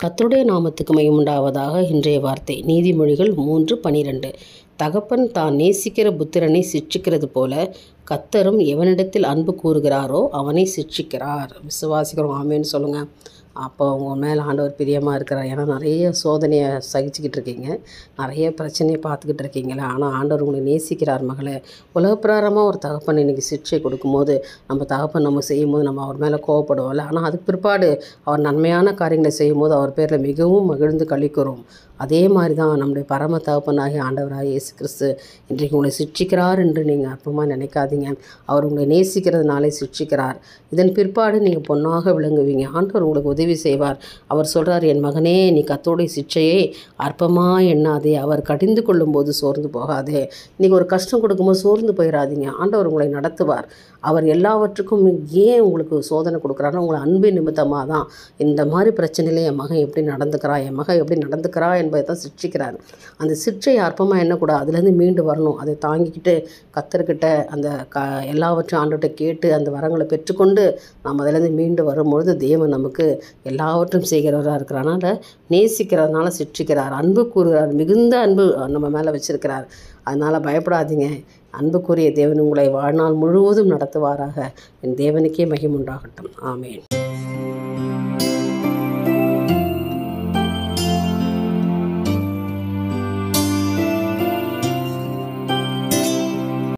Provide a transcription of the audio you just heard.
கர்த்தருடைய நாமத்துக்கு மகிமை உண்டாவதாக. இன்றைய வார்த்தை நீதிமொழிகள் 3:12. தகப்பன் தான் நேசிக்கிற புத்திரனை சிட்சிக்கிறது போல கர்த்தரும் எவனிடத்தில் அன்பு கூறுகிறாரோ அவனை சிட்சிக்கிறார். விசுவாசிக்கிறோம், ஆமேன்னு சொல்லுங்கள். அப்போ உங்கள் மேலே ஆண்டவர் பிரியமாக இருக்கிறார். ஏன்னா நிறைய சோதனையை சகிச்சுக்கிட்டு இருக்கீங்க, நிறைய பிரச்சனையை பார்த்துக்கிட்டு இருக்கீங்களே. ஆனால் ஆண்டவர் உங்களை நேசிக்கிறார் மகளே. உலகப்பிராரமாக ஒரு தகப்பன் இன்றைக்கி சிட்சை கொடுக்கும்போது நம்ம தகப்பன் நம்ம செய்யும்போது நம்ம அவர் மேலே கோவப்படுவோம்ல. ஆனால் அதுக்கு பிற்பாடு அவர் நன்மையான காரியங்களை செய்யும்போது அவர் பேரில் மிகவும் மகிழ்ந்து களிக்கிறோம். அதே மாதிரி தான் நம்முடைய பரம தகப்பனாகிய ஆண்டவராக இயேசு கிறிஸ்து இன்றைக்கு உங்களை சிட்சிக்கிறார் என்று நீங்கள் அற்பமாக நினைக்காதீங்க. அவர் உங்களை நேசிக்கிறதுனாலே சிட்சிக்கிறார். இதன் பிற்பாடு நீங்கள் பொன்னாக விளங்குவீங்க. ஆண்டவர் உங்களுக்கு உதவி செய்வார். அவர் சொல்கிறார், என் மகனே, நீ கர்த்தருடைய சிட்சையை அற்பமாக எண்ணாதே, அவர் கடிந்து கொள்ளும்போது சோர்ந்து போகாதே. இன்றைக்கி ஒரு கஷ்டம் கொடுக்கும்போது சோர்ந்து போயிடாதீங்க. ஆண்டவர் உங்களை நடத்துவார். அவர் எல்லாவற்றுக்கும் ஏன் உங்களுக்கு சோதனை கொடுக்குறாருன்னா உங்களை அன்பின் நிமித்தமாக தான். இந்த மாதிரி பிரச்சனையில் என் மகன் எப்படி நடந்துக்கிறா, என் மகன் எப்படி நடந்துக்கிறா என்பதை தான் சிட்சிக்கிறார். அந்த சிட்சை அற்பமாக எண்ணக்கூடாது, அதுலேருந்து மீண்டு வரணும். அதை தாங்கிக்கிட்டு கர்த்தர்கிட்ட அந்த எல்லாவற்றையும் ஆண்டவர்கிட்ட கேட்டு அந்த வரங்களை பெற்றுக்கொண்டு நாம் அதிலேருந்து மீண்டு வரும்பொழுது தேவன் நமக்கு எல்லாவற்றும் செய்கிறவராக இருக்கிறார். அதனால் நேசிக்கிறதுனால சிட்சிக்கிறார், அன்பு கூறுகிறார், மிகுந்த அன்பு நம்ம மேலே வச்சுருக்கிறார். அதனால் பயப்படாதீங்க. அன்புக்குரிய தேவன் உங்களை வாழ்நாள் முழுவதும் நடத்துவாராக. என் தேவனுக்கே மகிமை உண்டாகட்டும். ஆமேன்.